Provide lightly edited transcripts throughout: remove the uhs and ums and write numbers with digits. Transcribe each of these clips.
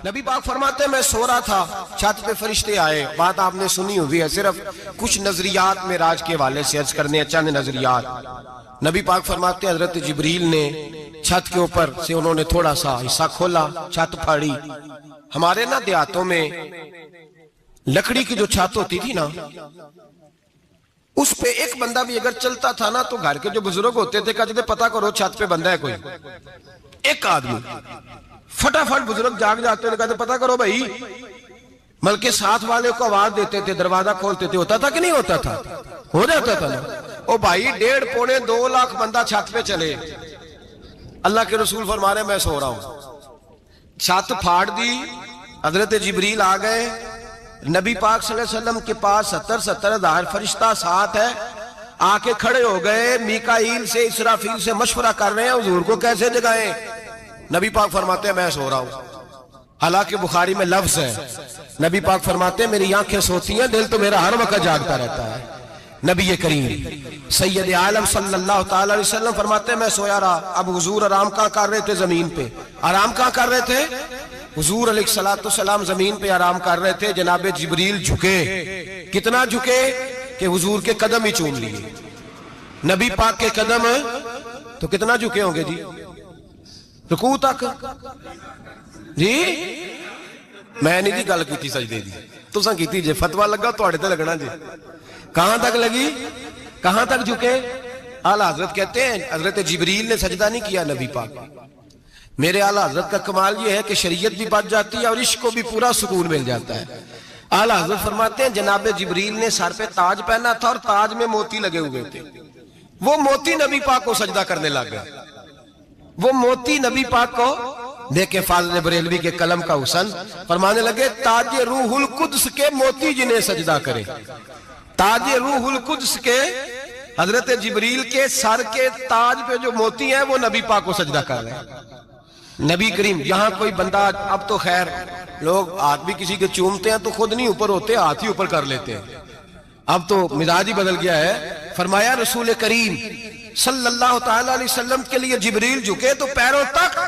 نبی پاک فرماتے ہیں میں سو رہا تھا، چھت پہ فرشتے آئے. بات آپ نے سنی ہوئی ہے، صرف کچھ نظریات معراج کے حوالے سے عرض کرنے ہیں، چند نظریات. نبی پاک فرماتے ہیں حضرت جبریل نے چھت کے اوپر سے انہوں نے تھوڑا سا حصہ کھولا، چھت پھاڑی. ہمارے نا دیہاتوں میں لکڑی کی جو چھت ہوتی تھی نا، اس پہ ایک بندہ بھی اگر چلتا تھا نا تو گھر کے جو بزرگ ہوتے تھے کہتے تھے پتہ کرو چھت پہ بندہ ہے کوئی. ایک آدمی فٹافٹ بزرگ جاگ جاتے تھے، کہتے پتہ کرو بھائی. بلکہ ساتھ والے کو آواز دیتے تھے، دروازہ کھولتے تھے. ہوتا تھا کہ نہیں ہوتا تھا؟ ہو جاتا تھا نا. او بھائی 1.5 پونے 2 لاکھ بندہ چھت پہ چلے. اللہ کے رسول فرما رہے میں سو رہا ہوں. چھت پھاڑ دی، حضرت جبریل آ گئے. نبی پاک صلی اللہ علیہ وسلم کے پاس 70 ہزار فرشتہ ساتھ ہے. آ کے کھڑے ہو گئے، میکائیل سے اسرافیل سے مشورہ کر رہے ہیں حضور کو کیسے جگائیں. نبی پاک فرماتے ہیں میں سو رہا ہوں. حالانکہ بخاری میں لفظ ہے، نبی پاک فرماتے ہیں میری آنکھیں سوتی ہیں، دل تو میرا ہر وقت جاگتا رہتا ہے. نبی کریم سید عالم صلی اللہ تعالی علیہ وسلم فرماتے ہیں میں سویا رہا. اب حضور آرام کہاں کر رہے تھے؟ زمین پہ. آرام کہاں کر رہے تھے؟ حضور علیہ السلام زمین پہ آرام کر رہے تھے. جناب جبریل جھکے. کتنا جھکے کہ حضور کے قدم ہی چوم لیے. نبی پاک کے قدم تو کتنا جھکے ہوں گے جی؟ رکوع تک. جی میں نہیں دی گل کی سجدے دی، تساں کیتی جے. فتویٰ لگا تو تے لگنا جی. کہاں تک لگی؟ کہاں تک جھکے؟ اعلیٰ حضرت کہتے ہیں حضرت جبریل نے سجدہ نہیں کیا نبی پاک. میرے اعلیٰ حضرت کا کمال یہ ہے کہ شریعت بھی بچ جاتی ہے اور عشق کو بھی پورا سکون مل جاتا ہے. اعلیٰ حضرت فرماتے ہیں جناب جبریل نے سر پہ تاج پہنا تھا اور تاج میں موتی لگے ہوئے تھے. وہ موتی نبی پاک کو سجدہ کرنے لگ گئے. وہ موتی نبی پاک کو دیکھیں. فاضل بریلوی کے قلم کا حسن فرمانے لگے تاج روح القدس کے موتی جنہیں سجدہ کرے. تاج روح القدس کے حضرت جبریل کے سر کے تاج پہ جو موتی ہیں وہ نبی پاک کو سجدہ کر رہے ہیں. نبی کریم یہاں کوئی بندہ، اب تو خیر لوگ ہاتھ بھی کسی کے چومتے ہیں تو خود نہیں اوپر ہوتے، ہاتھ ہی اوپر کر لیتے ہیں. اب تو مزاج ہی بدل گیا ہے. فرمایا رسول کریم صلی اللہ تعالی علیہ وسلم کے لیے جبریل جھکے تو پیروں تک،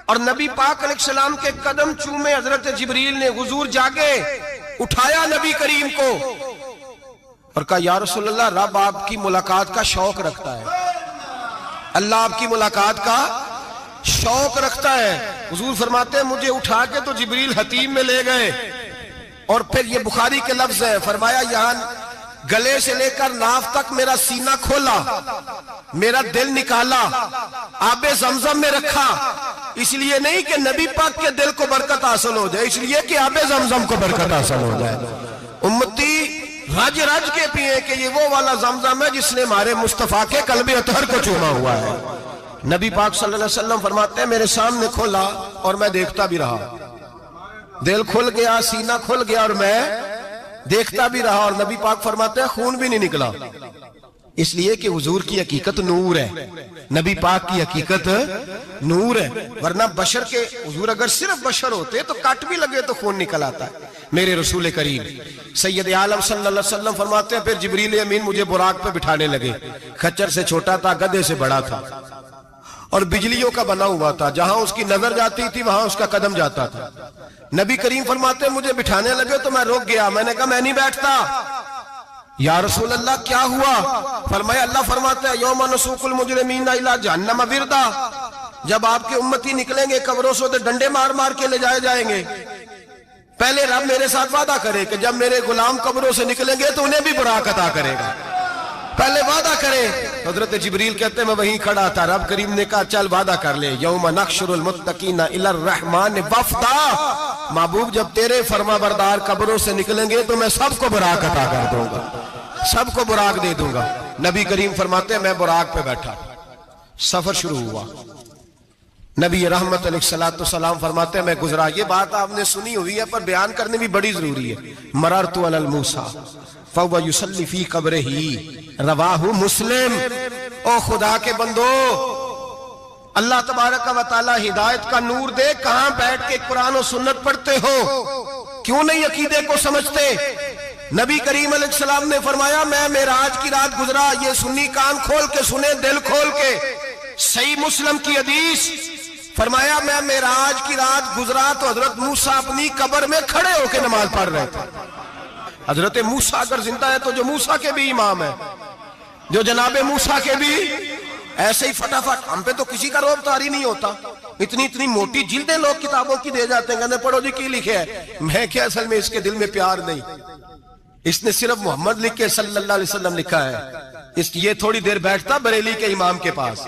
اور نبی پاک علیہ السلام کے قدم چومے. حضرت جبریل نے حضور جاگے، اٹھایا نبی کریم کو اور کہا یا رسول اللہ رب آپ کی ملاقات کا شوق رکھتا ہے. اللہ آپ کی ملاقات کا شوق رکھتا ہے. حضور فرماتے ہیں مجھے اٹھا کے تو جبریل حتیم میں لے گئے. اور پھر یہ بخاری کے لفظ ہے، فرمایا یہاں گلے سے لے کر ناف تک میرا سینہ کھولا، میرا دل نکالا، آب زمزم میں رکھا. اس لیے نہیں کہ نبی پاک کے دل کو برکت حاصل ہو جائے، اس لیے کہ آب زمزم کو برکت حاصل ہو جائے. امتی رج رج کے پیئے کہ یہ وہ والا زمزم ہے جس نے ہمارے مصطفیٰ کے قلب اطہر کو چوما ہوا ہے. نبی پاک صلی اللہ علیہ وسلم فرماتے ہیں میرے سامنے کھولا اور میں دیکھتا بھی رہا. دل کھل گیا، سینہ کھل گیا اور میں دیکھتا بھی رہا. اور نبی پاک فرماتے ہیں خون بھی نہیں نکلا، اس لیے کہ حضور کی حقیقت نور ہے. نبی پاک کی حقیقت نور ہے. ورنہ بشر کے حضور اگر صرف بشر ہوتے تو کٹ بھی لگے تو خون نکل آتا ہے. میرے رسول کریم سید عالم صلی اللہ علیہ وسلم فرماتے ہیں پھر جبریل امین مجھے براق پہ بٹھانے لگے. خچر سے چھوٹا تھا، گدھے سے بڑا تھا اور بجلیوں کا بنا ہوا تھا. جہاں اس کی نظر جاتی تھی وہاں اس کا قدم جاتا تھا. نبی کریم فرماتے ہیں مجھے بٹھانے لگے تو میں رک گیا. میں نے کہا میں نہیں بیٹھتا. یا رسول اللہ کیا ہوا؟ فرمایا اللہ فرماتے ہیں یوم نسوق المجرمین الی جہنم وردا. جب آپ کے امتی نکلیں گے قبروں سے ڈنڈے مار مار کے لے جائے جائیں گے. پہلے رب میرے ساتھ وعدہ کرے کہ جب میرے غلام قبروں سے نکلیں گے تو انہیں بھی براق عطا کرے گا. پہلے وعدہ کرے. حضرت جبریل کہتے ہیں میں وہیں کھڑا تھا. رب کریم نے کہا چل وعدہ کر لے. یوم نحشر المتقین الی الرحمن وفدا. محبوب جب تیرے فرما بردار قبروں سے نکلیں گے تو میں سب کو براق عطا کر دوں گا، سب کو براق دے دوں گا. نبی کریم فرماتے ہیں میں براق پہ بیٹھا. سفر شروع ہوا. نبی رحمت علیہ السلام فرماتے ہیں میں گزرا. یہ بات آپ نے سنی ہوئی ہے پر بیان کرنے بھی بڑی ضروری ہے. مررت علی الموسیٰ فَوَّ يُسَلِّ فِي قَبْرِهِ رواہ مسلم. او خدا کے بندو، اللہ تبارک و تعالی ہدایت کا نور دے. کہاں بیٹھ کے قرآن و سنت پڑھتے ہو؟ کیوں نہیں عقیدے کو سمجھتے؟ نبی کریم علیہ السلام نے فرمایا میں معراج کی رات گزرا. یہ سنی کان کھول کے سنے، دل کھول کے. صحیح مسلم کی حدیث فرمایا میں معراج کی رات گزرا تو حضرت موسیٰ اپنی قبر میں کھڑے ہو کے نماز پڑھ رہے تھے. حضرت موسیٰ اگر زندہ ہے تو جو موسیٰ کے بھی امام ہے، جو جناب موسیٰ کے بھی ایسے ہی فٹافٹ. ہم پہ تو کسی کا روب طاری نہیں ہوتا. اتنی موٹی جلدیں لوگ کتابوں کی دے جاتے ہیں، کہتے ہیں پڑھو جی کی لکھے ہے. میں کیا اصل میں اس کے دل میں پیار نہیں، اس نے صرف محمد لکھ کے صلی اللہ علیہ وسلم لکھا ہے. یہ تھوڑی دیر بیٹھتا بریلی کے امام کے پاس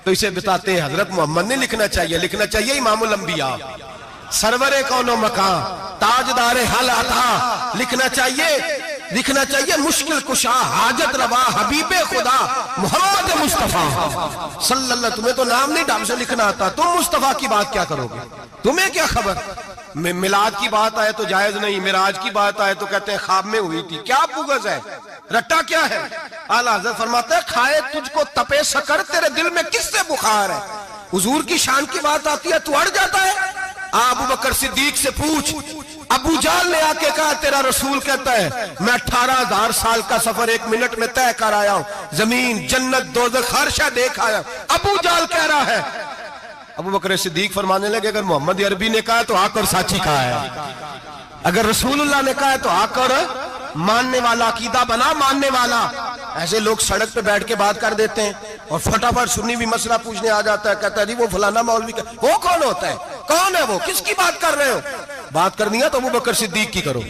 تو اسے بتاتے ہیں حضرت محمد نے لکھنا چاہیے امام الانبیاء، سرور کون و مکان، تاجدار حال عطا، لکھنا چاہیے مشکل کشا، حاجت روا، حبیب خدا محمد مصطفیٰ صلی اللہ. تمہیں تو نام نہیں ڈھنگ سے لکھنا آتا، تم مصطفیٰ کی بات کیا کرو گے؟ تمہیں کیا خبر؟ میلاد کی بات آئے تو جائز نہیں، معراج کی بات آئے تو کہتے ہیں خواب میں ہوئی تھی. کیا بغض ہے، رٹا کیا ہے؟ اعلیٰ حضرت فرماتے ہیں کھائے تجھ کو تپے سکر، تیرے دل میں کس سے بخار ہے؟ حضور کی شان کی بات آتی ہے تو اڑ جاتا ہے. ابو بکر صدیق سے پوچھ، ابو جال نے آ کے کہا تیرا رسول کہتا ہے میں 18,000 سال کا سفر 1 منٹ میں طے کر آیا ہوں، زمین جنت دوزخ ہر شے دیکھ آیا. ابو جال کہہ رہا ہے. ابو بکر صدیق فرمانے لگے اگر محمد عربی نے کہا تو آ کر ساچی کہا ہے، اگر رسول اللہ نے کہا ہے تو آ کر ماننے والا، عقیدہ بنا ماننے والا. ایسے لوگ سڑک پہ بیٹھ کے بات کر دیتے ہیں اور فٹافٹ سنی بھی مسئلہ پوچھنے آ جاتا ہے، کہتا ہے جی وہ فلانا مولوی کا. وہ کون ہوتا ہے؟ کون ہے وہ؟ کس کی بات کر رہے ہو؟ بات کرنی ہے تو ابو بکر صدیق کی کرو،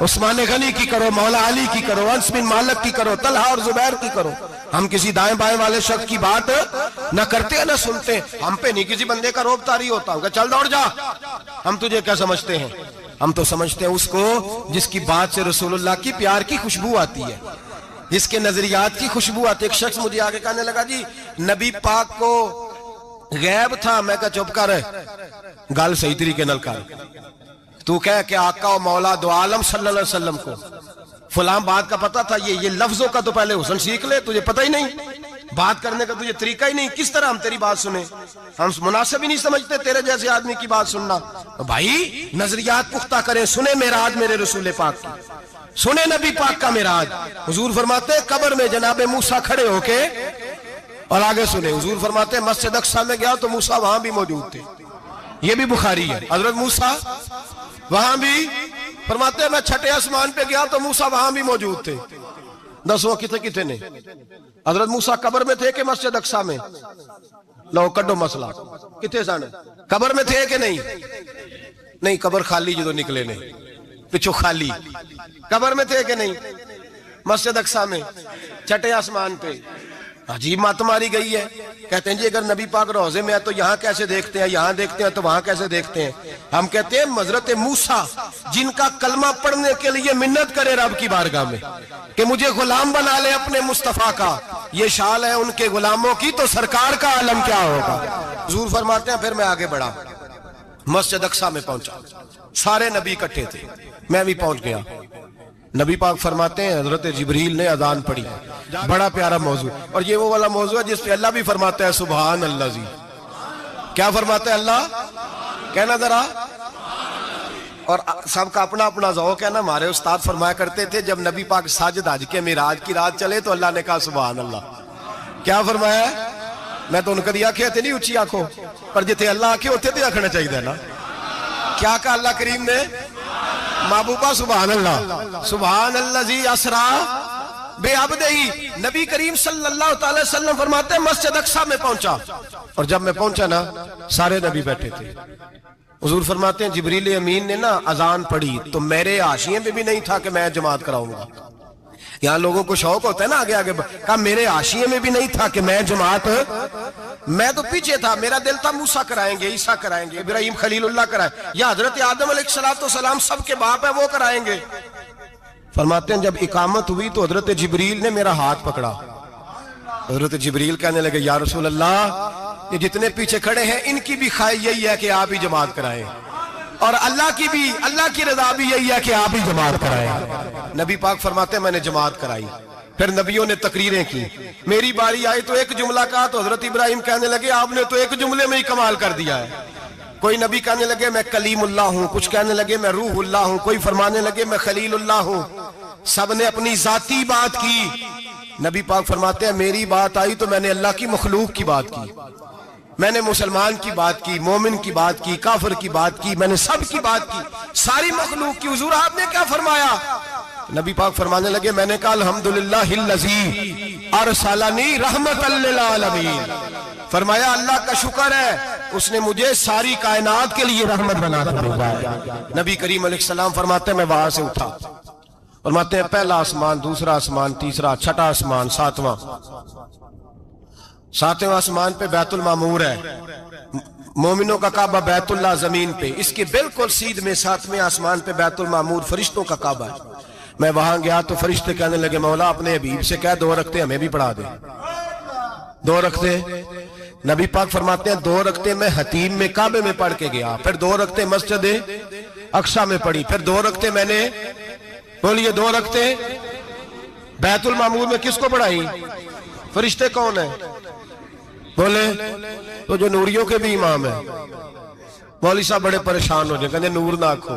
عثمان غنی کی کرو، مولا علی کی کرو، انس بن مالک کی کرو، طلحہ اور زبیر کی کرو. ہم کسی دائیں بائیں والے شخص کی بات نہ کرتے ہیں نہ سنتے. ہم پہ نہیں کسی بندے کا روب طاری ہوتا کہ چل دوڑ جا. ہم تجھے کیا سمجھتے ہیں؟ ہم تو سمجھتے ہیں اس کو جس کی بات سے رسول اللہ کی پیار کی خوشبو آتی ہے، جس کے نظریات کی خوشبو آتی ہے. ایک شخص مجھے آگے کہنے لگا جی نبی پاک کو غیب تھا. میں کہا چپ کر، گال صحیح طریقے نل کر. تو کہہ کہ آقا و مولا دو عالم صلی اللہ علیہ وسلم کو فلاں بات کا پتہ تھا. یہ لفظوں کا تو پہلے حسن سیکھ لے، تجھے پتہ ہی نہیں، بات کرنے کا تجھے طریقہ ہی نہیں. کس طرح ہم تیری بات سنیں؟ ہم مناسب ہی نہیں سمجھتے تیرے جیسے آدمی کی بات سننا. بھائی نظریات پختہ کریں. سنیں معراج میرے رسول پاک کی، سنیں نبی پاک کا معراج. حضور فرماتے قبر میں جناب موسیٰ کھڑے ہو کے، اور آگے سنیں حضور فرماتے مسجد اقصیٰ میں گیا تو موسیٰ وہاں بھی موجود تھے. یہ بھی بخاری ہے. حضرت موسیٰ وہاں بھی فرماتے ہیں میں چھٹے آسمان پہ گیا تو موسیٰ وہاں بھی موجود تھے. دسو کتنے نے؟ حضرت موسیٰ قبر میں تھے کہ مسجد اقصیٰ میں؟ لو کڈو مسئلہ. کتنے سانے قبر میں تھے کہ نہیں؟ قبر خالی جدو نکلے نے پچھو خالی. قبر میں تھے کہ نہیں؟ مسجد اقصیٰ میں چھٹے آسمان پہ. عجیب بات ماری گئی ہے. کہتے ہیں جی اگر نبی پاک روزے میں ہے تو یہاں کیسے دیکھتے ہیں، یہاں دیکھتے ہیں تو وہاں کیسے دیکھتے ہیں؟ ہم کہتے ہیں حضرت موسیٰ جن کا کلمہ پڑھنے کے لیے منت کرے رب کی بارگاہ میں کہ مجھے غلام بنا لے اپنے مصطفیٰ کا، یہ شال ہے ان کے غلاموں کی، تو سرکار کا عالم کیا ہوگا؟ حضور فرماتے ہیں پھر میں آگے بڑھا، مسجد اقصیٰ میں پہنچا. سارے نبی اکٹھے تھے، میں بھی پہنچ گیا. نبی پاک فرماتے ہیں حضرت جبریل نے اذان پڑھی. بڑا پیارا موضوع، اور یہ وہ والا موضوع ہے جس پہ اللہ بھی فرماتا ہے سبحان اللہ. جی کیا فرماتا ہے اللہ؟ کہنا ذرا. اور سب کا اپنا اپنا ذوق ہے نا. ہمارے استاد فرمایا کرتے تھے جب نبی پاک ساجد حج کے معراج کی رات چلے تو اللہ نے کہا سبحان اللہ. کیا فرمایا؟ میں تو ان کا دیا آنکھیں تھے نہیں اچھی آنکھوں پر جتنے اللہ آنکھیں ہوتے تھے آنکھنا چاہیے نا. کیا کہا اللہ کریم نے؟ محبوبہ سبحان اللہ. سبحان اللہ زی اسرا بے عبدہی. نبی کریم صلی اللہ تعالی وسلم فرماتے ہیں مسجد اقصیٰ میں پہنچا، اور جب میں پہنچا نا سارے نبی بیٹھے تھے. حضور فرماتے ہیں جبریل امین نے نا اذان پڑھی تو میرے حاشیے میں بھی نہیں تھا کہ میں جماعت کراؤں گا. یہاں لوگوں کو شوق ہوتا ہے نا آگے آگے، کہا میرے حاشیے میں بھی نہیں تھا کہ میں جماعت. میں تو پیچھے تھا، میرا دل تھا موسیٰ کرائیں گے، عیسیٰ کرائیں گے، ابراہیم خلیل اللہ کرائیں، یا حضرت آدم علیہ السلام سب کے باپ ہے وہ کرائیں گے. فرماتے ہیں جب اقامت ہوئی تو حضرت جبریل نے میرا ہاتھ پکڑا. حضرت جبریل کہنے لگے یا رسول اللہ یہ جتنے پیچھے کھڑے ہیں ان کی بھی خواہش یہی ہے کہ آپ ہی جماعت کرائیں، اور اللہ کی رضا بھی یہی ہے کہ آپ ہی جماعت کرائیں. نبی پاک فرماتے ہیں میں نے جماعت کرائی. پھر نبیوں نے تقریریں کی. میری باری آئی تو ایک جملہ کہا تو حضرت ابراہیم کہنے لگے آپ نے تو ایک جملے میں ہی کمال کر دیا ہے. کوئی نبی کہنے لگے میں کلیم اللہ ہوں، کچھ کہنے لگے میں روح اللہ ہوں، کوئی فرمانے لگے میں خلیل اللہ ہوں. سب نے اپنی ذاتی بات کی. نبی پاک فرماتے ہیں میری بات آئی تو میں نے اللہ کی مخلوق کی بات کی. میں نے مسلمان کی بات کی، مومن کی بات کی، کافر کی بات کی، میں نے سب کی بات کی، ساری مخلوق کی۔ حضور آپ نے کیا فرمایا؟ نبی پاک فرمانے لگے، میں نے کہا الحمدللہ الذی ارسلنی رحمۃ للعالمین۔ فرمایا اللہ کا شکر ہے اس نے مجھے ساری کائنات کے لیے رحمت بنا کر بھیجا ہے۔ نبی کریم علیہ السلام فرماتے ہیں میں وہاں سے اٹھا، فرماتے ہیں پہلا آسمان، دوسرا آسمان، تیسرا، چھٹا آسمان، ساتواں آسمان پہ بیت المعمور ہے، مومنوں کا کعبہ بیت اللہ زمین پہ، اس کے بالکل سیدھ میں 7ویں آسمان پہ بیت المعمور فرشتوں کا کعبہ ہے۔ میں وہاں گیا تو فرشتے کہنے لگے مولا اپنے حبیب سے کہہ 2 رکعتیں ہمیں بھی پڑھا دے۔ 2 رکعتیں نبی پاک فرماتے ہیں 2 رکعتیں میں حتیم میں کعبے میں پڑھ کے گیا، پھر 2 رکعتیں مسجد اقصی میں پڑھی، پھر 2 رکعتیں میں نے بولیے 2 رکعتیں بیت المعمور میں کس کو پڑھائی؟ فرشتے کون ہیں بولے؟ تو جو نوریوں کے بھی امام ہیں۔ مولوی صاحب بڑے پریشان ہو جائے، کہنے نور نہ آکھو۔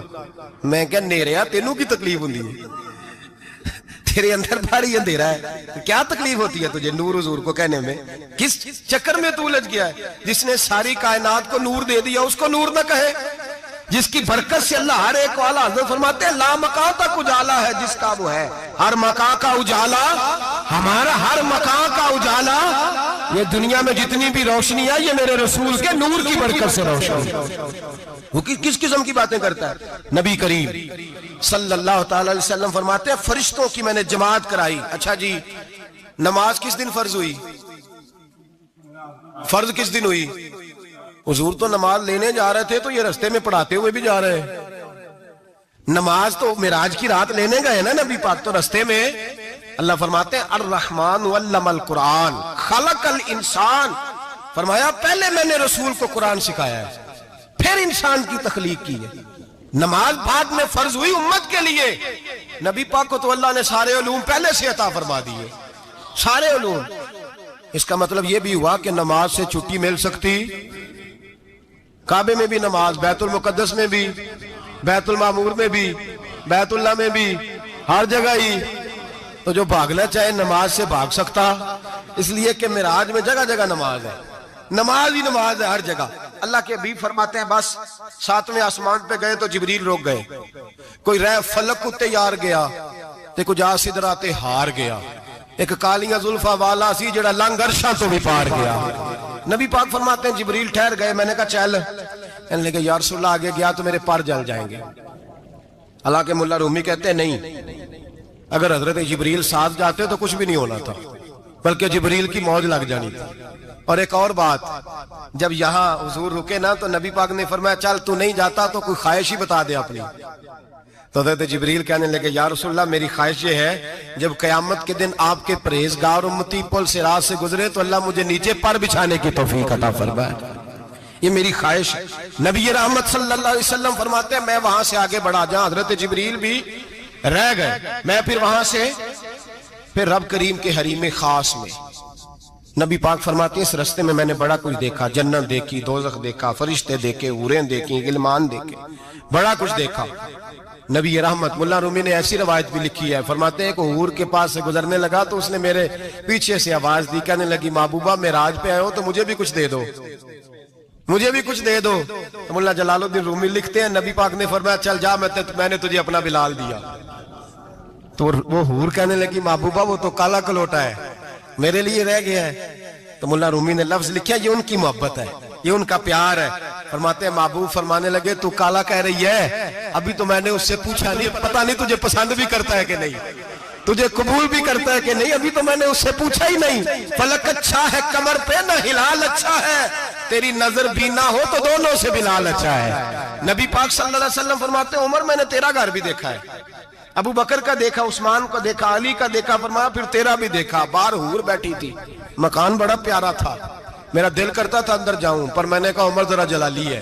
میں کہ نیریا تینوں کی تکلیف ہوندی ہے، تیرے اندر بھاری اندھیرا ہے، کیا تکلیف ہوتی ہے تجھے نور حضور کو کہنے میں؟ کس چکر میں تو الجھ گیا ہے؟ جس نے ساری کائنات کو نور دے دیا اس کو نور نہ کہے؟ جس کی برکت سے اللہ ہر ایک والا، حضرت فرماتے ہیں لا مکان تک اجالا ہے جس کا وہ ہے، ہر مکان کا اجالا ہمارا، ہر مکان کا اجالا، یہ دنیا میں جتنی بھی روشنی ہے یہ میرے رسول کے نور کی برکت سے روشن ہے۔ وہ کس قسم کی باتیں کرتا ہے؟ نبی کریم صلی اللہ تعالی علیہ وسلم فرماتے ہیں فرشتوں کی میں نے جماعت کرائی۔ اچھا جی نماز کس دن فرض ہوئی؟ فرض کس دن ہوئی؟ حضور تو نماز لینے جا رہے تھے تو یہ رستے میں پڑھاتے ہوئے بھی جا رہے ہیں۔ نماز تو معراج کی رات لینے گئے نا نبی پاک، تو رستے میں اللہ فرماتے ہیں الرحمن علم القرآن خلق الانسان، فرمایا پہلے میں نے رسول کو قرآن سکھایا ہے پھر انسان کی تخلیق کی ہے۔ نماز بعد میں فرض ہوئی امت کے لیے، نبی پاک کو تو اللہ نے سارے علوم پہلے سے عطا فرما دیے، سارے علوم۔ اس کا مطلب یہ بھی ہوا کہ نماز سے چھٹی مل سکتی، کعبے میں بھی نماز، بیت المقدس میں بھی، بیت المعمور میں بھی، بیت اللہ میں بھی، ہر جگہ ہی۔ تو جو بھاگنا چاہے نماز سے بھاگ سکتا، اس لیے کہ معراج میں جگہ جگہ نماز ہے، نماز ہی نماز ہے ہر جگہ۔ اللہ کے حبیب فرماتے ہیں بس 7ویں آسمان پہ گئے تو جبریل روک گئے، کوئی رہ فلک کو تیار گیا تے کچھ سدرات ہار گیا، ایک کالیاں زلفاں والا سی جڑا لنگ عرشاں تو بھی پار گیا۔ نبی پاک فرماتے ہیں جبریل ٹھہر گئے، میں نے کہا چل، کہنے لگے یا رسول اللہ آگے گیا تو میرے پر جل جائیں گے۔ حالانکہ ملا رومی کہتے ہیں نہیں، اگر حضرت جبریل ساتھ جاتے تو کچھ بھی نہیں ہونا تھا، بلکہ جبریل کی موج لگ جانی تھی۔ اور ایک اور بات، جب یہاں حضور رکے نا تو نبی پاک نے فرمایا چل تو نہیں جاتا تو کوئی خواہش ہی بتا دے اپنی۔ تو حضرت جبریل کہنے لگے یا رسول اللہ میری خواہش یہ ہے جب قیامت کے دن آپ کے پرہیزگار امتی پل صراط سے گزرے تو اللہ مجھے نیچے پر بچھانے کی توفیق عطا فرمائے، یہ میری خواہش ہے۔ نبی رحمت صلی اللہ علیہ وسلم فرماتے ہیں میں وہاں سے آگے بڑھا جہاں حضرت جبریل بھی رہ گئے، میں پھر وہاں سے پھر رب کریم کے حریم خاص میں۔ نبی پاک فرماتے ہیں اس رستے میں میں نے بڑا کچھ دیکھا، جنت دیکھی، دوزخ دیکھا، فرشتے دیکھے، حوریں دیکھی، غلمان دیکھے، بڑا کچھ دیکھا۔ نبی رحمت ملا رومی نے ایسی روایت بھی لکھی ہے، فرماتے ہیں کہ حور کے پاس سے گزرنے لگا تو اس نے میرے پیچھے سے آواز دی، کہنے لگی محبوبہ معراج پہ آئے ہو تو مجھے بھی کچھ دے دو، مجھے بھی کچھ دے دو۔ تو ملا جلال الدین رومی لکھتے ہیں نبی پاک نے فرمایا چل جا میں نے تجھے اپنا بلال دیا۔ تو وہ حور کہنے لگی محبوبہ وہ تو کالا کلوٹا ہے، میرے لیے رہ گیا ہے۔ تو ملا رومی نے لفظ لکھا یہ ان کی محبت ہے، یہ ان کا پیار ہے۔ فرماتے ہیں محبوب فرمانے لگے تو کالا کہہ رہی ہے، ابھی تو میں نے اس سے پوچھا نہیں، پتہ نہیں تجھے پسند بھی کرتا ہے کہ نہیں، تجھے قبول بھی کرتا ہے کہ نہیں، ابھی تو میں نے اس سے پوچھا ہی نہیں۔ فلک اچھا ہے کمر پہ نہ ہلال اچھا ہے، تیری نظر بھی نہ ہو تو دونوں سے بلال اچھا ہے۔ نبی پاک صلی اللہ علیہ وسلم فرماتے ہیں عمر میں نے تیرا گھر بھی دیکھا ہے، ابو بکر کا دیکھا، عثمان کا دیکھا، علی کا دیکھا، فرمایا پھر تیرا بھی دیکھا، باہر حور بیٹھی تھی، مکان بڑا پیارا تھا، میرا دل کرتا تھا اندر جاؤں، پر میں نے کہا عمر ذرا جلالی ہے،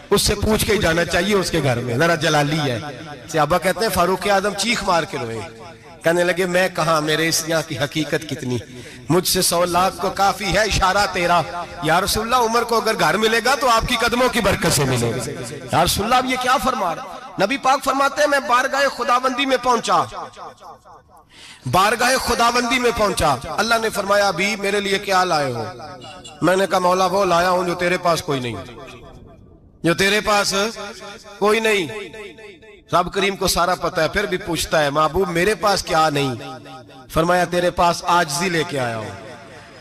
اس سے پوچھ کے ہی جانا چاہیے اس کے گھر میں، ذرا جلالی ہے۔ صحابہ کہتے ہیں فاروق اعظم چیخ مار کے روئے، کہنے لگے میں کہاں، میرے اس یہاں کی حقیقت کتنی، مجھ سے 100 لاکھ کو کافی ہے اشارہ تیرا۔ یا رسول اللہ عمر کو اگر گھر ملے گا تو آپ کی قدموں کی برکت سے ملے گا۔ یا رسول اللہ اب یہ کیا فرما رہا، نبی پاک فرماتے ہیں میں بارگاہ خداوندی میں پہنچا، بارگاہ خداوندی میں پہنچا، اللہ نے فرمایا ابھی میرے لیے کیا لائے ہو؟ میں نے کہا مولا وہ لایا ہوں جو تیرے پاس کوئی نہیں، جو تیرے پاس کوئی نہیں۔ رب کریم کو سارا پتہ ہے، پھر بھی پوچھتا ہے محبوب میرے پاس کیا نہیں؟ فرمایا تیرے پاس عاجزی لے کے آیا ہوں،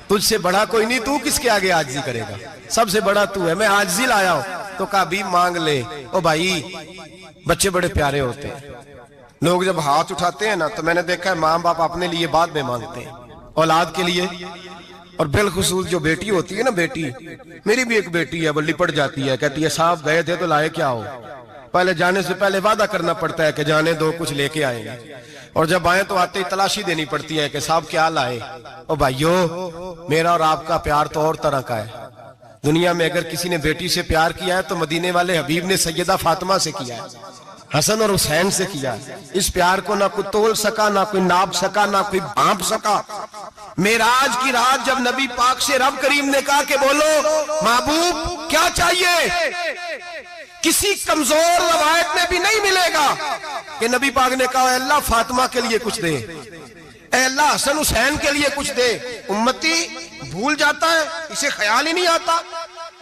تجھ سے بڑا کوئی نہیں، تو کس کے آگے عاجزی کرے گا؟ سب سے بڑا تو ہے، میں عاجزی لایا ہوں۔ تو کہا بھی مانگ لے۔ او بھائی بچے بڑے پیارے ہوتے ہیں، لوگ جب ہاتھ اٹھاتے ہیں نا تو میں نے دیکھا ہے ماں باپ اپنے لیے بعد میں مانگتے ہیں، اولاد کے لیے، اور بالخصوص جو بیٹی ہوتی ہے نا، بیٹی، میری بھی ایک بیٹی ہے، وہ لپٹ جاتی ہے، کہتی ہے صاحب گئے تھے تو لائے کیا ہو؟ پہلے جانے سے پہلے وعدہ کرنا پڑتا ہے کہ جانے دو کچھ لے کے آئیں گے، اور جب آئیں تو آتے ہی تلاشی دینی پڑتی ہے کہ صاحب کیا لائے۔ او بھائیو میرا اور آپ کا پیار تو اور طرح کا ہے، دنیا میں اگر کسی نے بیٹی سے پیار کیا ہے تو مدینے والے حبیب نے سیدہ فاطمہ سے کیا ہے، حسن اور حسین سے کیا ہے۔ اس پیار کو نہ کوئی تول سکا، نہ کوئی ناپ سکا، نہ کوئی بھانپ سکا۔ معراج کی رات جب نبی پاک سے رب کریم نے کہا کہ بولو محبوب کیا چاہیے، کسی کمزور روایت میں بھی نہیں ملے گا کہ نبی پاک نے کہا اے اللہ فاطمہ کے لیے کچھ دے، اے اللہ حسن حسین کے لیے کچھ دے۔ امتی بھول جاتا ہے، اسے خیال ہی نہیں آتا،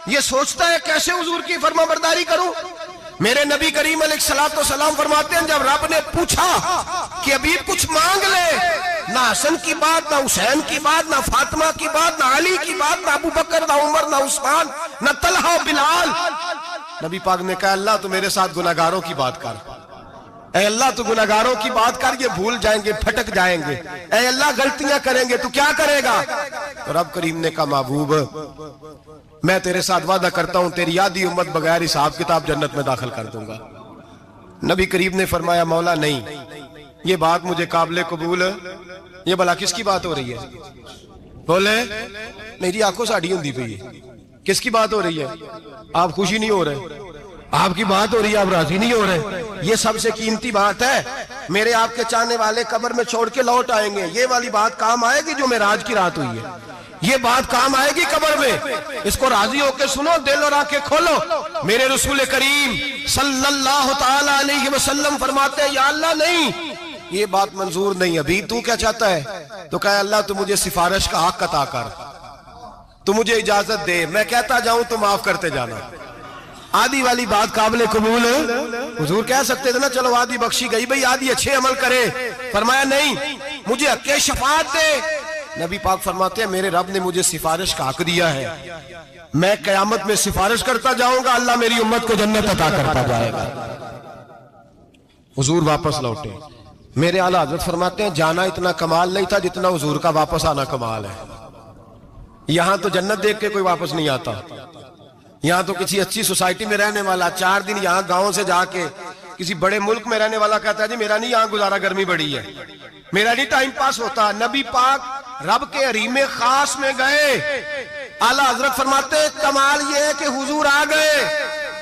یہ سوچتا ہے کیسے حضور کی فرما برداری کروں۔ میرے نبی کریم علیہ السلام فرماتے ہیں جب رب نے پوچھا کہ ابھی کچھ مانگ لے، نہ حسن کی بات، نہ حسین کی بات، نہ فاطمہ کی بات، نہ علی کی بات، نہ ابو بکر، نہ عمر، نہ عثمان، نہ طلحہ و بلال، نبی پاک نے کہا اللہ تو میرے ساتھ گناہگاروں کی بات کر، اے اللہ تو گناہگاروں کی بات کر، یہ بھول جائیں گے، پھٹک جائیں گے، اے اللہ غلطیاں کریں گے تو کیا کرے گا؟ تو رب کریم نے کہا محبوب میں تیرے ساتھ وعدہ کرتا ہوں تیری آدھی امت بغیر حساب کتاب جنت میں داخل کر دوں گا۔ نبی کریم نے فرمایا مولا نہیں، یہ بات مجھے قابل قبول ہے، یہ بھلا کس کی بات ہو رہی ہے؟ بولے میری آنکھوں ساڑھی ہوندی پئی ہے، کس کی بات ہو رہی ہے؟ آپ خوشی نہیں ہو رہے، آپ کی بات ہو رہی ہے، آپ راضی نہیں ہو رہے، یہ سب سے قیمتی بات ہے۔ میرے آپ کے چاہنے والے قبر میں چھوڑ کے لوٹ آئیں گے، یہ والی بات کام آئے گی جو معراج کی رات ہوئی ہے، یہ بات کام آئے گی قبر میں، اس کو راضی ہو کے سنو، دل اور آنکھیں کھولو۔ میرے رسول کریم صلی اللہ تعالی علیہ وسلم فرماتے ہیں یا اللہ نہیں، یہ بات منظور نہیں، ابھی تو کیا چاہتا ہے؟ تو کہا اللہ تو مجھے سفارش کا حق عطا کر، تو مجھے اجازت دے، میں کہتا جاؤں تو معاف کرتے جانا۔ آدھی والی بات قابل قبول ہے؟ حضور کہہ سکتے تھے نا چلو آدھی بخشی گئی بھئی آدھی اچھے عمل کرے، فرمایا نہیں مجھے حق شفاعت دے۔ نبی پاک فرماتے ہیں میرے رب نے مجھے سفارش کا حق دیا ہے، میں قیامت میں سفارش کرتا جاؤں گا، اللہ میری امت کو جنت عطا کرتا جائے گا۔ حضور واپس لوٹے، میرے اعلیٰ حضرت فرماتے ہیں جانا اتنا کمال نہیں تھا جتنا حضور کا واپس آنا کمال ہے۔ یہاں تو جنت دیکھ کے کوئی واپس نہیں آتا، یہاں تو کسی اچھی سوسائٹی میں رہنے والا 4 دن یہاں گاؤں سے جا کے کسی بڑے ملک میں رہنے والا کہتا ہے جی میرا نہیں یہاں گزارا، گرمی بڑی ہے، میرا نہیں ٹائم پاس ہوتا۔ نبی پاک رب کے حریم خاص میں گئے، اعلیٰ حضرت فرماتے ہیں کمال یہ ہے کہ حضور آ گئے،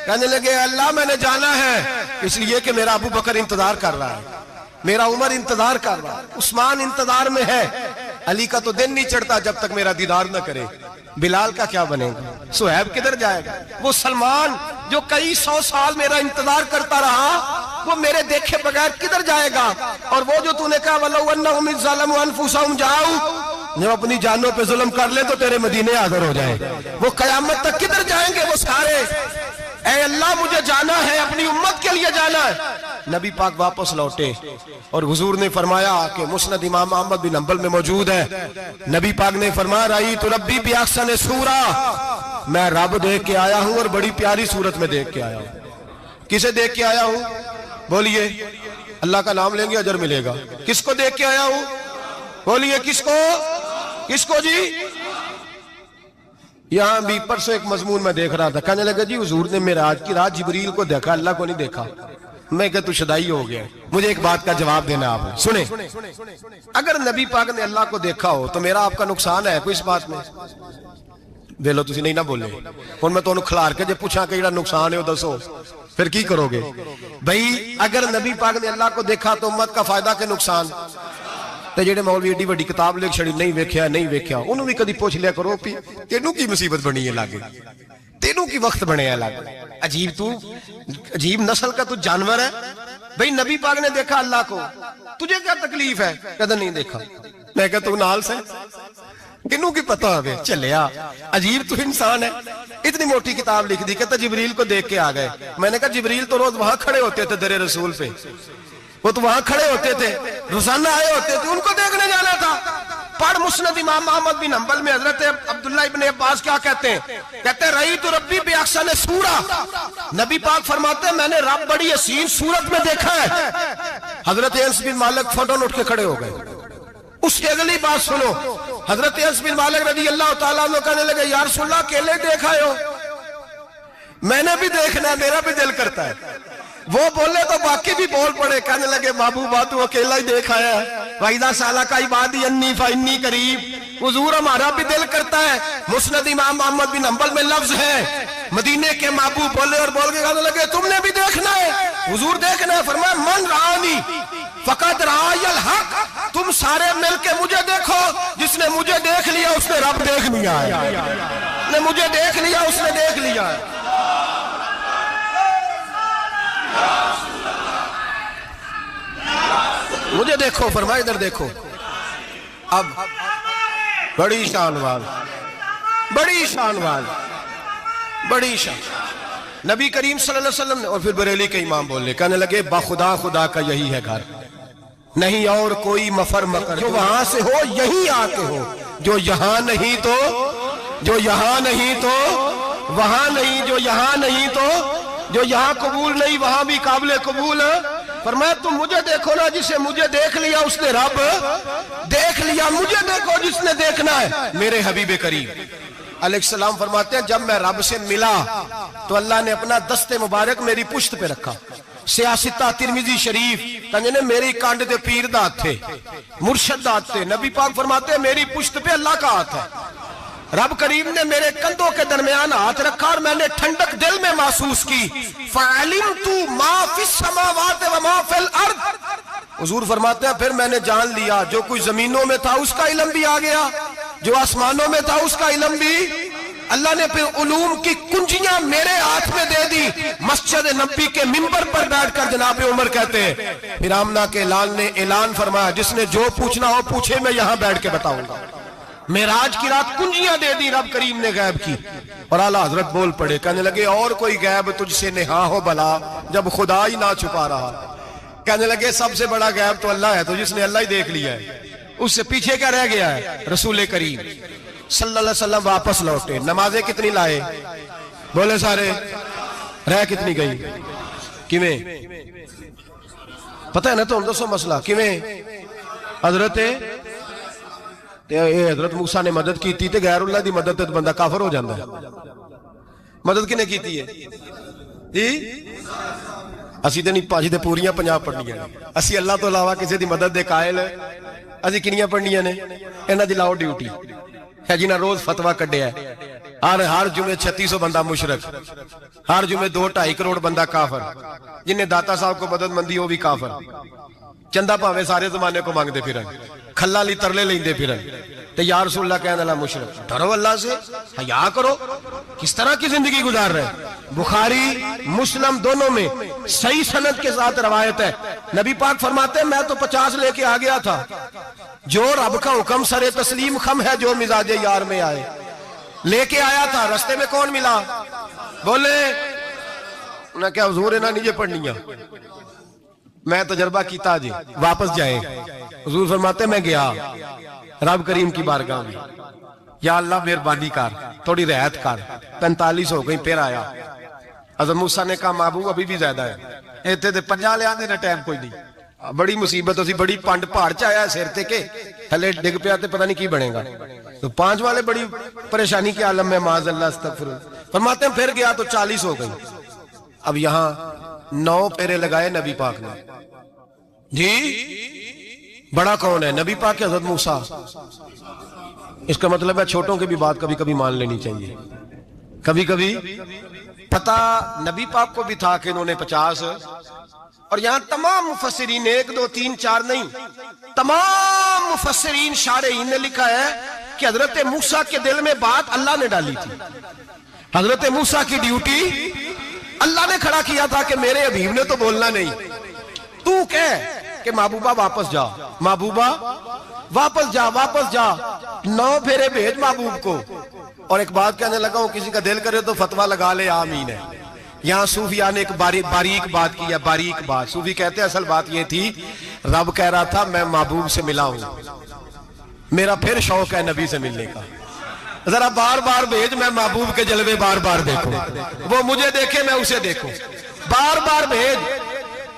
کہنے لگے اللہ میں نے جانا ہے اس لیے کہ میرا ابو بکر انتظار کر رہا ہے، میرا عمر انتظار کر رہا ہے، عثمان انتظار میں ہے، علی کا تو دن نہیں چڑھتا جب تک میرا دیدار نہ کرے، بلال کا کیا بنے گا، صہیب کدھر جائے گا، وہ سلمان جو کئی 100 سال میرا انتظار کرتا رہا وہ میرے دیکھے بغیر کدھر جائے گا، اور وہ جو تو نے کہا وَلَوْ أَنَّهُمْ إِذْ ظَلَمُوا أَنفُسَهُمْ جَاءُوا، جب اپنی جانوں پہ ظلم کر لے تو تیرے مدینے حاضر ہو جائیں، وہ قیامت تک کدھر جائیں گے وہ سارے، اے اللہ مجھے جانا ہے، اپنی امت کے لیے جانا ہے۔ نبی پاک واپس لوٹے اور حضور نے فرمایا کہ مسند امام احمد بن حنبل میں موجود ہے، نبی پاک نے فرمایا رأیت ربی بأحسن صورہ، میں رب دیکھ کے آیا ہوں اور بڑی پیاری صورت میں دیکھ کے آیا ہوں۔ کسے دیکھ کے آیا ہوں؟ بولیے، اللہ کا نام لیں گے اجر ملے گا۔ کس کو دیکھ کے آیا ہوں؟ بولیے کس کو؟ کس کو جی؟ یہاں بھی پرسوں ایک مضمون میں دیکھ رہا تھا، کہنے لگا جی حضور نے معراج کی رات جبریل کو دیکھا، اللہ کو نہیں دیکھا۔ میں کہا تو شدائی ہو گیا، مجھے ایک بات کا جواب دینا آپ سنیں، اگر نبی پاک نے اللہ کو دیکھا ہو تو میرا آپ کا نقصان ہے کوئی اس بات میں؟ بیلو تسی نہیں نہ بولے، ان میں تو انہوں کھلار کے جب پوچھا کہ جڑا نقصان ہے وہ دسو، پھر کی کرو گے؟ بھئی اگر نبی پاک نے اللہ کو دیکھا تو امت کا فائدہ کے نقصان؟ تے جڑے مولوی ایڈی وڈی کتاب لکھ چھڑی نہیں ویکھیا نہیں ویکھیا، انہوں بھی کدی پوچھ لیا کرو تینوں کی مصیبت بنی ہے لاگے، تینوں کی وقت بنے ہے لاگے۔ عجیب نسل کا تو جانور ہے بھئی. نبی پاک نے دیکھا اللہ کو, تجھے کیا تکلیف ہے؟ کہتا نہیں دیکھا. میں کہتا تو نال سے کنوں کی پتہ ہوئے چلیا, عجیب تو انسان ہے. اتنی موٹی کتاب لکھ دی, کہتا جبریل کو دیکھ کے آ گئے. میں نے کہا جبریل تو روز وہاں کھڑے ہوتے تھے در رسول پہ, وہ تو وہاں کھڑے ہوتے تھے, روزانہ آئے ہوتے تھے, ان کو دیکھنے جانا تھا. پڑھ مسند امام احمد بن حنبل میں حضرت عبداللہ ابن عباس کیا کہتے ہیں؟ کہتے ہیں رأیت ربی بأحسن سورہ. نبی پاک فرماتے ہیں میں نے رب بڑی حسین صورت میں دیکھا ہے. حضرت انس بن مالک فوراً اٹھ کے کھڑے ہو گئے. اس کی اگلی بات سنو, حضرت انس بن مالک رضی اللہ تعالیٰ عنہ کہنے لگے یا رسول اللہ اکیلے دیکھا ہو؟ میں نے بھی دیکھنا ہے, میرا بھی دل کرتا ہے. وہ بولے تو باقی بھی بول پڑے, کہنے لگے محبوبہ تو اکیلا ہی دیکھا ہے. وَإِذَا سَأَلَكَ عِبَادِي عَنِّي فَإِنِّي قَرِيبٌ. حضور ہمارا بھی دل کرتا ہے. مسند امام احمد بن حنبل میں لفظ ہے, مدینے کے محبوب بولے اور بول کے کہنے لگے تم نے بھی دیکھنا ہے؟ حضور دیکھنا ہے. فرمایا من رآنی فقط رآی الحق. تم سارے مل کے مجھے دیکھو, جس نے مجھے دیکھ لیا اس نے رب دیکھ لیا ہے. نے مجھے دیکھ لیا اس نے دیکھ لیا ہے. مجھے دیکھو, فرمایا ادھر دیکھو. اب بڑی شان وال, بڑی شان وال, بڑی شان. نبی کریم صلی اللہ علیہ وسلم نے, اور پھر بریلی کے امام بولنے کہنے لگے بخدا خدا کا یہی ہے گھر, نہیں اور کوئی مفر مکر. جو وہاں سے ہو یہی آتے ہو, جو یہاں نہیں تو, جو یہاں نہیں تو وہاں نہیں, جو یہاں نہیں تو, جو یہاں قبول نہیں وہاں بھی قابل قبول. فرمایا تم مجھے دیکھو نا, جسے مجھے دیکھ لیا اس نے رب دیکھ لیا. مجھے دیکھو جس نے دیکھنا ہے. میرے حبیب کریم علیہ السلام فرماتے ہیں جب میں رب سے ملا تو اللہ نے اپنا دست مبارک میری پشت پہ رکھا. سیاستہ ترمذی شریف کہنے میری کانڈ دے پیر دات تھے, مرشد دات تھے. نبی پاک فرماتے ہیں میری پشت پہ اللہ کا ہاتھ ہے. رب کریم نے میرے کندھوں کے درمیان ہاتھ رکھا اور میں نے ٹھنڈک دل میں محسوس کی. فَعَلِمْتُ مَا فِي السَّمَاوَاتِ وَمَا فِي الْأَرْضِ. حضور فرماتے ہیں پھر میں نے جان لیا جو کچھ زمینوں میں تھا اس کا علم بھی آ گیا, جو آسمانوں میں تھا اس کا علم بھی. اللہ نے پھر علوم کی کنجیاں میرے ہاتھ میں دے دی. مسجد نبی کے منبر پر بیٹھ کر جناب عمر کہتے ہیں پھر آمنہ کے لال نے اعلان فرمایا جس نے جو پوچھنا ہو پوچھے, میں یہاں بیٹھ کے بتاؤں گا. معراج کی رات کنجیاں دے دی رب کریم نے غیب کی. اور اعلیٰ حضرت بول پڑے کہنے لگے اور کوئی غیب تجھ سے نہا ہو بلا جب خدا ہی نہ چھپا رہا. کہنے لگے سب سے بڑا غیب تو اللہ ہے, تو جس نے اللہ ہی دیکھ لیا ہے. اس سے پیچھے کیا رہ گیا ہے؟ رسول کریم صلی اللہ علیہ وسلم واپس لوٹے. نمازیں کتنی لائے؟ بولے سارے. رہ کتنی گئی؟ کیویں پتہ ہے نا؟ تو ہم دوسو مسئلہ کیویں حضرت موسیٰ نے مدد کی تھی تے غیر اللہ دی مدد تے بندہ کافر ہو جاندہ ہے. مدد کنے کی تھی ہے جی؟ اسی تے نہیں پاجی تے پوریاں 50 پڑھنیاں نے. اسی اللہ تو علاوہ کسی دی مدد دے قائل اسی کنیاں پڑھنیاں نے. انہاں دی لاؤ ڈیوٹی ہے جنہاں روز فتوہ کڈیا ہے. ہر جمعے 3600 بندہ مشرک, ہر جمعے 2-2.5 کروڑ بندہ کافر. جنہیں داتا صاحب کو مدد مندی ہو بھی کافر. چندہ پاوے سارے زمانے کو مانگ دے پھرن, کھلا لی ترلے لیں دے پھرن. تے یا رسول اللہ کہنے اللہ مشرک. ڈرو اللہ سے, حیا کرو. کس طرح کی زندگی گزار رہے ہیں؟ بخاری مسلم دونوں میں صحیح سند کے ساتھ روایت ہے. نبی پاک فرماتے ہیں میں تو 50 لے کے آ گیا تھا. جو رب کا حکم سر تسلیم خم ہے جو مزاج یار میں آئے. لے کے آیا تھا, رستے میں کون ملا؟ بولے نہ کیا حضور نہ نیجے پڑھنیاں. میں تجربہ کیتا جی, واپس جائے. حضور فرماتے میں گیا رب کریم کی بارگاہ میں, یا اللہ مہربانی کر تھوڑی رعایت کر. 45 ہو گئی پھر آیا. حضرت موسیٰ نے کہا محبوب ابھی بھی زیادہ ہے. ایتھے تے 50 لے آنے نہ ٹائم کوئی نہیں. بڑی مصیبت اسی بڑی پانڈ پہاڑ چایا ہے سیر تے کے تھلے ڈگ پیا تے پتہ نہیں کی بنے گا. تو 5 والے بڑی پریشانی کے عالم میں معاذ اللہ استغفر. فرماتے ہیں پھر گیا تو 40 ہو گئی. اب یہاں 9 پیرے لگائے نبی پاک نے جی. بڑا کون ہے؟ نبی پاک کے حضرت موسیٰ. اس کا مطلب ہے چھوٹوں کی بھی بات کبھی کبھی مان لینی چاہیے. کبھی کبھی پتہ نبی پاک کو بھی تھا کہ انہوں نے 50. اور یہاں تمام مفسرین 1 2 3 4 نہیں, تمام مفسرین شارحین نے لکھا ہے کہ حضرت موسیٰ کے دل میں بات اللہ نے ڈالی تھی. حضرت موسیٰ کی ڈیوٹی اللہ نے کھڑا کیا تھا کہ میرے حبیب نے تو بولنا نہیں، تو کہہ کہ محبوبہ واپس جا، محبوبہ واپس جا، واپس جا، 9 پھیرے بھیج محبوب کو۔ اور ایک بات کہنے لگا ہوں، کسی کا دل کرے تو فتویٰ لگا لے، آمین ہے۔ یہاں صوفیاء نے ایک باریک بات کی ہے، باریک بات۔ صوفی کہتے ہیں اصل بات یہ تھی، رب کہہ رہا تھا میں محبوب سے ملا ہوں، میرا پھر شوق ہے نبی سے ملنے کا، ذرا بار بار بھیج، میں محبوب کے جلوے بار بار دیکھوں، وہ مجھے دیکھے میں اسے دیکھوں، بار بار بھیج۔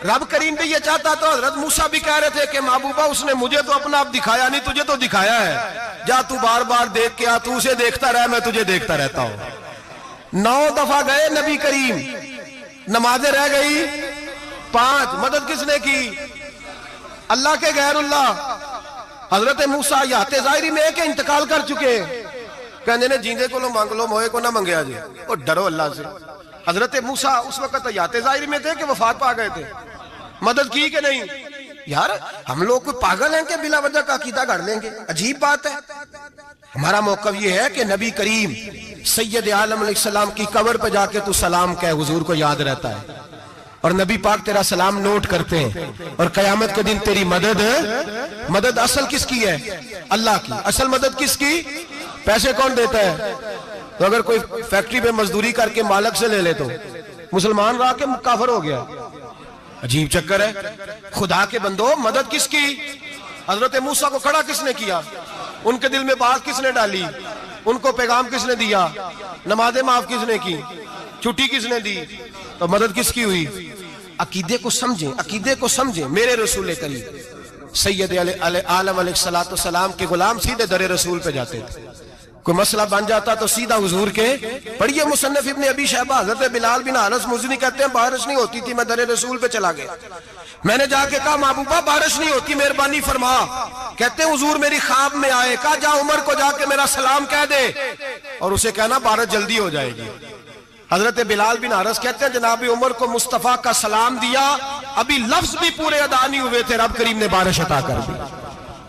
رب کریم بھی یہ چاہتا تو حضرت موسیٰ بھی کہہ رہے تھے کہ محبوبہ اس نے مجھے تو اپنا آپ دکھایا نہیں، تجھے تو دکھایا ہے، جا تو بار بار دیکھ کے آ، تو اسے دیکھتا رہ، میں تجھے دیکھتا رہتا ہوں۔ 9 دفعہ گئے نبی کریم، نمازیں رہ گئی 5، مدد کس نے کی؟ اللہ کے غیر اللہ۔ حضرت موسیٰ حیات ظاہری میں کہ انتقال کر چکے، کہنے نے جیندے کو لو مانگ لو، موئے کو نہ منگیا جی، اور ڈرو اللہ سے۔ حضرت موسیٰ اس وقت حیات ظاہری میں تھے کہ وفات پا گئے تھے، مدد کی کہ نہیں؟ یار ہم لوگ کوئی پاگل ہیں کہ بلا وجہ کا عقیدہ گھڑ لیں گے؟ عجیب بات ہے۔ ہمارا موقف یہ ہے کہ نبی کریم سید عالم علیہ السلام کی قبر پہ جا کے تو سلام کہے، حضور کو یاد رہتا ہے، اور نبی پاک تیرا سلام نوٹ کرتے ہیں، اور قیامت کے دن تیری مدد اصل کس کی ہے؟ اللہ کی۔ اصل مدد کس کی؟ پیسے کون دیتا ہے؟ تو اگر کوئی فیکٹری پہ مزدوری کر کے مالک سے لے لے تو مسلمان رہا کہ کافر ہو گیا؟ عجیب چکر ہے۔ خدا کے بندو، مدد کس کی؟ حضرت موسیٰ کو کھڑا کس نے کیا؟ ان کے دل میں بات کس نے ڈالی؟ ان کو پیغام کس نے دیا؟ نمازیں معاف کس نے کی؟ چھٹی کس نے دی؟ تو مدد کس کی ہوئی؟ عقیدے کو سمجھیں، عقیدے کو سمجھیں۔ میرے رسول کریم سید عالم علیہ السلام کے غلام سیدھے در رسول پہ جاتے تھے، کوئی مسئلہ بن جاتا تو سیدھا حضور کے۔ پڑھیے مصنف ابن ابی شیبہ، حضرت بلال بن انس مزنی کہتے ہیں بارش نہیں ہوتی تھی، میں در رسول پہ چلا گیا، میں نے جا کے کہا محبوبہ بارش نہیں ہوتی، مہربانی فرما۔ کہتے ہیں حضور میری خواب میں آئے، کہا جا عمر کو جا کے میرا سلام کہہ دے، اور اسے کہنا بارش جلدی ہو جائے گی۔ حضرت بلال بن حارث کہتے ہیں جناب عمر کو مصطفیٰ کا سلام دیا، ابھی لفظ بھی پورے ادا نہیں ہوئے تھے، رب کریم نے بارش عطا کر دی۔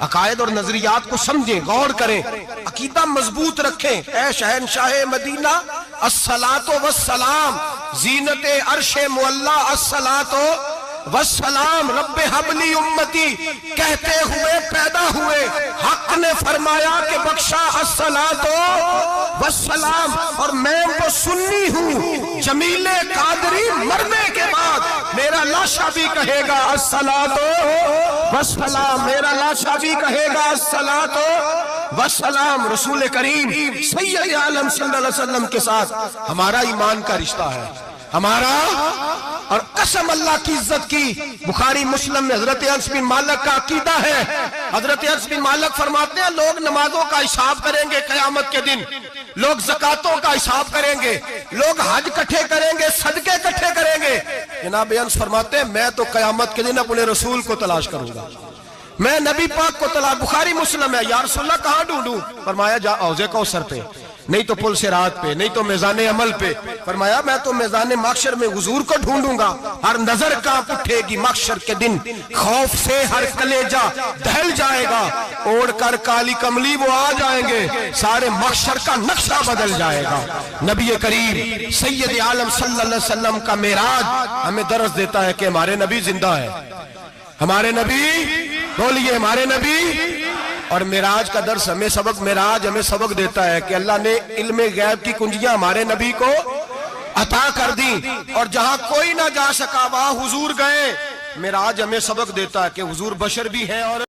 عقائد اور نظریات کو سمجھیں، غور کریں، عقیدہ مضبوط رکھیں۔ اے شہنشاہ مدینہ الصلاۃ والسلام، زینت عرش معلی الصلاۃ والسلام، رب حبلی امتی کہتے ہوئے پیدا ہوئے، حق نے فرمایا کہ بخشا الصلاۃ والسلام، اور میں تو سنی ہوں، جمیل قادری مرنے کے بعد میرا لاشا بھی کہے گا الصلاۃ والسلام، میرا لاشا بھی کہے گا الصلاۃ والسلام۔ رسول کریم سید عالم صلی اللہ علیہ وسلم کے ساتھ ہمارا ایمان کا رشتہ ہے، ہمارا، اور قسم اللہ کی عزت کی، بخاری مسلم میں حضرت انس بن مالک کا عقیدہ ہے، حضرت انس بن مالک فرماتے ہیں لوگ نمازوں کا حساب کریں گے قیامت کے دن، لوگ زکاتوں کا حساب کریں گے، لوگ حج کٹھے کریں گے، صدقے کٹھے کریں گے۔ جناب انس فرماتے ہیں میں تو قیامت کے دن اپنے رسول کو تلاش کروں گا، میں نبی پاک کو تلاش۔ بخاری مسلم ہے، یا رسول اللہ کہاں ڈھونڈوں؟ فرمایا جا حوض کوثر پہ، نہیں تو پل صراط پہ، نہیں تو میزان عمل پہ۔ فرمایا میں تو میزان محشر میں حضور کو ڈھونڈوں گا، ہر نظر کانپ اٹھے گی محشر کے دن، خوف سے ہر کلیجہ دہل جائے گا، اوڑھ کر کالی کملی وہ آ جائیں گے، سارے محشر کا نقشہ بدل جائے گا۔ نبی کریم سید عالم صلی اللہ علیہ وسلم کا معراج ہمیں درس دیتا ہے کہ ہمارے نبی زندہ ہے، ہمارے نبی، بولیے ہمارے نبی۔ اور معراج کا درس ہمیں سبق، معراج ہمیں سبق دیتا ہے کہ اللہ نے علم غیب کی کنجیاں ہمارے نبی کو عطا کر دی، اور جہاں کوئی نہ جا سکا وہاں حضور گئے۔ معراج ہمیں سبق دیتا ہے کہ حضور بشر بھی ہے اور